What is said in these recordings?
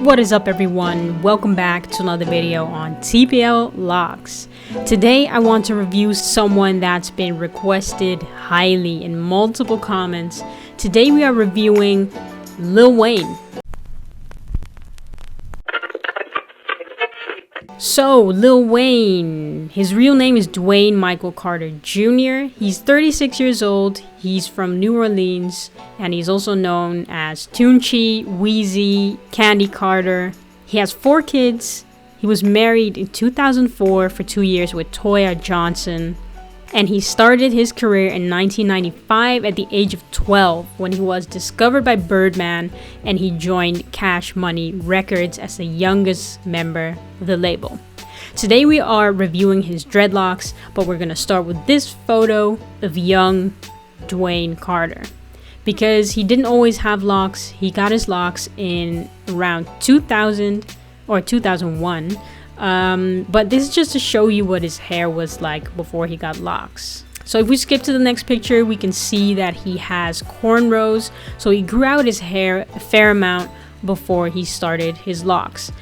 What is up, everyone? Welcome back to another video on TPL Locs. Today I want to review someone that's been requested highly in multiple comments. Today we are reviewing Lil Wayne. So, Lil Wayne, his real name is Dwayne Michael Carter Jr. He's 36 years old, he's from New Orleans, and he's also known as Tunechi, Weezy, Candy Carter. He has 4 kids. He was married in 2004 for 2 years with Toya Johnson. And he started his career in 1995 at the age of 12 when he was discovered by Birdman and he joined Cash Money Records as the youngest member of the label. Today we are reviewing his dreadlocks, but we're going to start with this photo of young Dwayne Carter. Because he didn't always have locks, he got his locks in around 2000 or 2001. But this is just to show you what his hair was like before he got locks. So if we skip to the next picture, we can see that he has cornrows. So he grew out his hair a fair amount before he started his locks.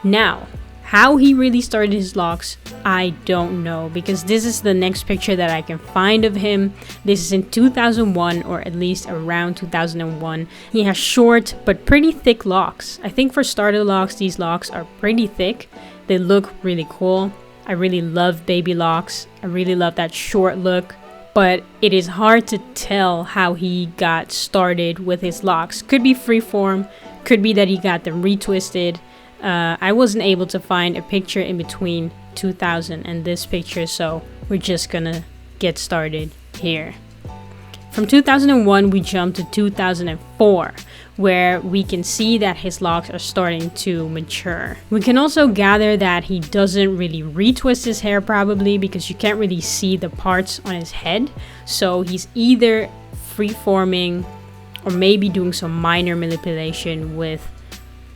Now, how he really started his locks, I don't know, because this is the next picture that I can find of him. This is in 2001, or at least around 2001. He has short but pretty thick locks. I think for starter locks, these locks are pretty thick. They look really cool. I really love baby locks. I really love that short look. But it is hard to tell how he got started with his locks. Could be freeform. Could be that he got them retwisted. I wasn't able to find a picture in between 2000 and this picture, so we're just gonna get started here. From 2001, we jump to 2004, where we can see that his locks are starting to mature. We can also gather that he doesn't really retwist his hair, probably because you can't really see the parts on his head. So he's either free-forming or maybe doing some minor manipulation with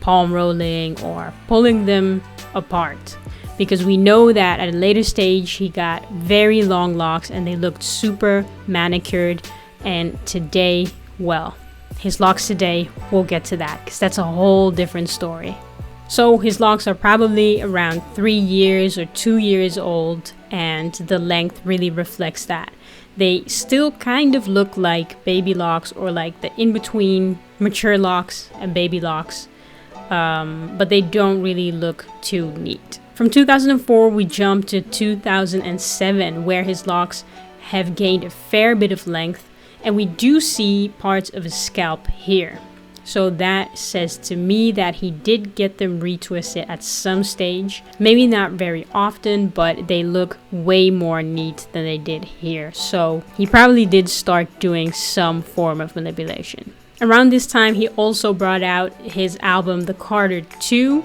palm rolling or pulling them apart. Because we know that at a later stage, he got very long locks and they looked super manicured. And today, well, his locks today, we'll get to that because that's a whole different story. So his locks are probably around 3 years or 2 years old, and the length really reflects that. They still kind of look like baby locks, or like the in-between mature locks and baby locks, but they don't really look too neat. From 2004, we jump to 2007, where his locks have gained a fair bit of length. And we do see parts of his scalp here. So that says to me that he did get them retwisted at some stage. Maybe not very often, but they look way more neat than they did here. So he probably did start doing some form of manipulation. Around this time, he also brought out his album, The Carter 2.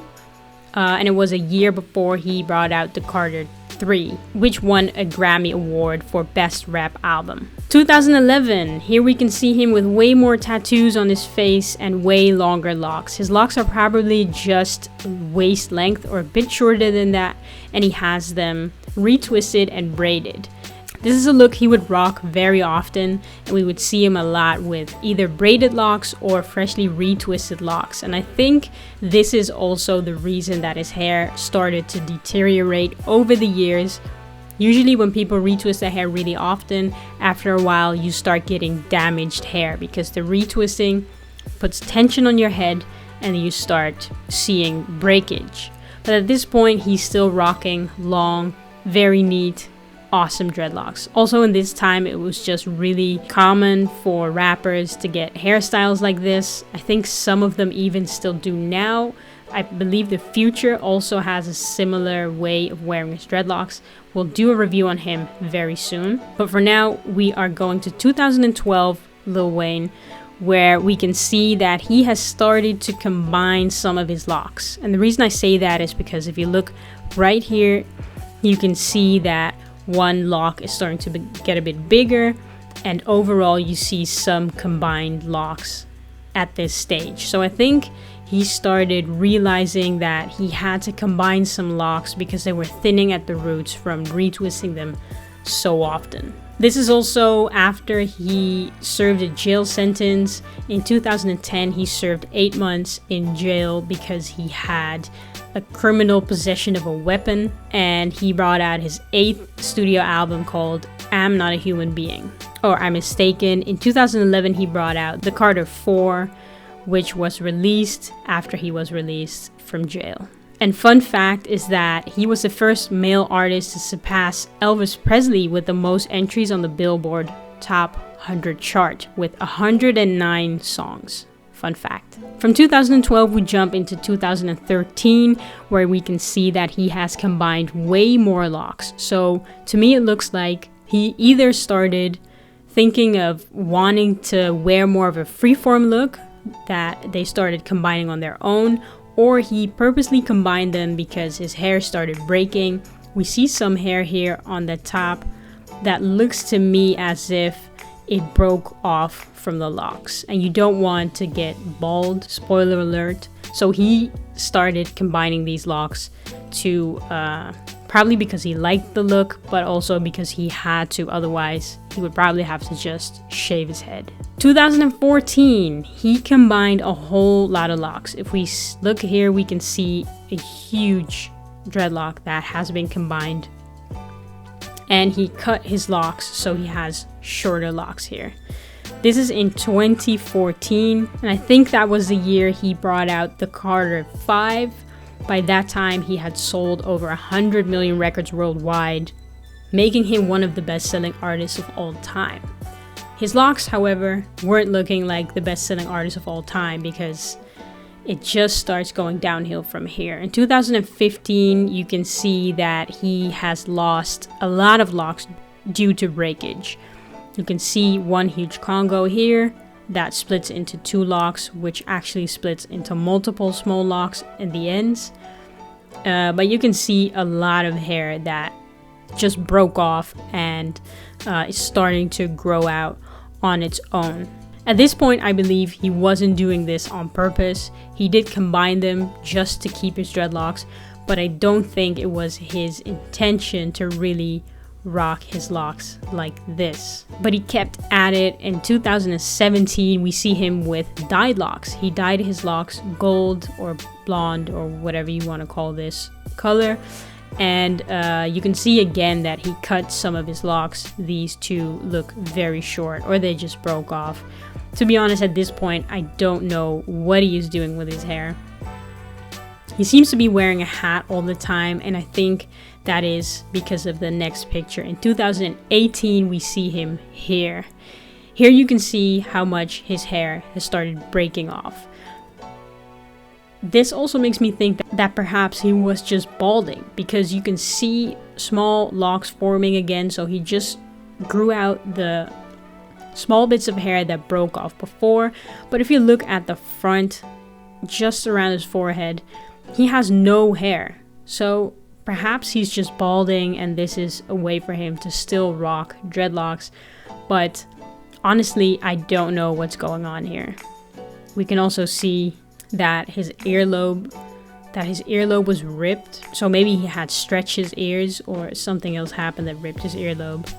And it was a year before he brought out The Carter 3, which won a Grammy Award for Best Rap Album. 2011, here we can see him with way more tattoos on his face and way longer locks. His locks are probably just waist length or a bit shorter than that, and he has them retwisted and braided. This is a look he would rock very often, and we would see him a lot with either braided locks or freshly retwisted locks. And I think this is also the reason that his hair started to deteriorate over the years. Usually when people retwist their hair really often, after a while you start getting damaged hair because the retwisting puts tension on your head and you start seeing breakage. But at this point, he's still rocking long, very neat, awesome dreadlocks. Also in this time, it was just really common for rappers to get hairstyles like this. I think some of them even still do now. I believe the Future also has a similar way of wearing his dreadlocks. We'll do a review on him very soon. But for now, we are going to 2012 Lil Wayne, where we can see that he has started to combine some of his locks. And the reason I say that is because if you look right here, you can see that one lock is starting to get a bit bigger, and overall you see some combined locks at this stage. So I think he started realizing that he had to combine some locks because they were thinning at the roots from retwisting them so often. This is also after he served a jail sentence. In 2010, he served 8 months in jail because he had a criminal possession of a weapon, and he brought out his 8th studio album called I'm Not a Human Being, or I'm Mistaken. In 2011, he brought out The Carter 4, which was released after he was released from jail. And fun fact is that he was the first male artist to surpass Elvis Presley with the most entries on the Billboard Top 100 chart with 109 songs. Fun fact. From 2012, we jump into 2013, where we can see that he has combined way more locks. So to me, it looks like he either started thinking of wanting to wear more of a freeform look that they started combining on their own, or he purposely combined them because his hair started breaking. We see some hair here on the top that looks to me as if it broke off from the locks, and you don't want to get bald, spoiler alert. So he started combining these locks to probably because he liked the look, but also because he had to, otherwise he would probably have to just shave his head. 2014, he combined a whole lot of locks. If we look here, we can see a huge dreadlock that has been combined, and he cut his locks so he has shorter locks here. This is in 2014, and I think that was the year he brought out the Carter 5. By that time, he had sold over 100 million records worldwide, making him one of the best-selling artists of all time. His locks, however, weren't looking like the best-selling artist of all time because it just starts going downhill from here. In 2015, you can see that he has lost a lot of locks due to breakage. You can see one huge Congo here that splits into 2 locks, which actually splits into multiple small locks in the ends. But you can see a lot of hair that just broke off and is starting to grow out on its own. At this point, I believe he wasn't doing this on purpose. He did combine them just to keep his dreadlocks, but I don't think it was his intention to really rock his locks like this. But he kept at it. In 2017, we see him with dyed locks. He dyed his locks gold or blonde or whatever you want to call this color. And you can see again that he cut some of his locks. These two look very short, or they just broke off. To be honest, at this point, I don't know what he is doing with his hair. He seems to be wearing a hat all the time, and I think that is because of the next picture. In 2018, we see him here. Here you can see how much his hair has started breaking off. This also makes me think that perhaps he was just balding, because you can see small locks forming again, so he just grew out the small bits of hair that broke off before. But if you look at the front, just around his forehead, he has no hair. So perhaps he's just balding and this is a way for him to still rock dreadlocks. But honestly, I don't know what's going on here. We can also see that his earlobe was ripped. So maybe he had stretched his ears or something else happened that ripped his earlobe.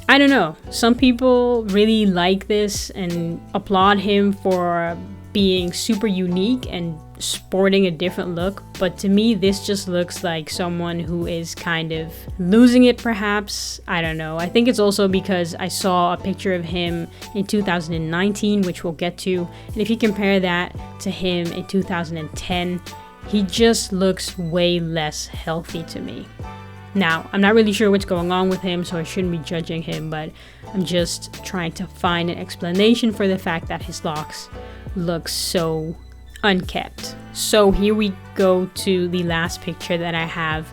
I don't know. Some people really like this and applaud him for being super unique and sporting a different look, but to me this just looks like someone who is kind of losing it, perhaps. I don't know. I think it's also because I saw a picture of him in 2019, which we'll get to, and if you compare that to him in 2010, he just looks way less healthy to me. Now, I'm not really sure what's going on with him, so I shouldn't be judging him, but I'm just trying to find an explanation for the fact that his locks look so unkept. So here we go to the last picture that I have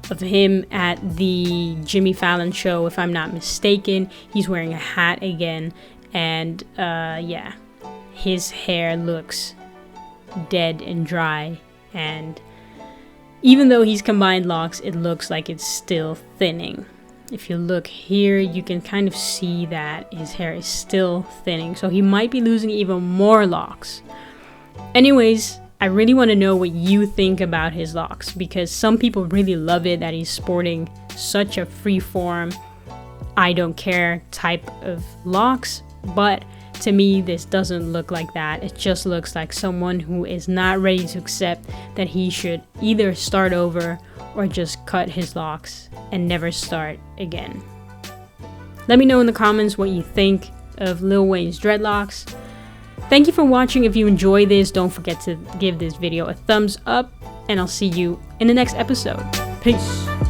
of him at the Jimmy Fallon show, if I'm not mistaken. He's wearing a hat again, and yeah, his hair looks dead and dry, and even though he's combined locks, it looks like it's still thinning. If you look here, you can kind of see that his hair is still thinning, so he might be losing even more locks. Anyways, I really want to know what you think about his locks, because some people really love it that he's sporting such a freeform I don't care type of locks, but to me this doesn't look like that. It just looks like someone who is not ready to accept that he should either start over or just cut his locks and never start again. Let me know in the comments what you think of Lil Wayne's dreadlocks. Thank you for watching. If you enjoyed this, don't forget to give this video a thumbs up, and I'll see you in the next episode. Peace.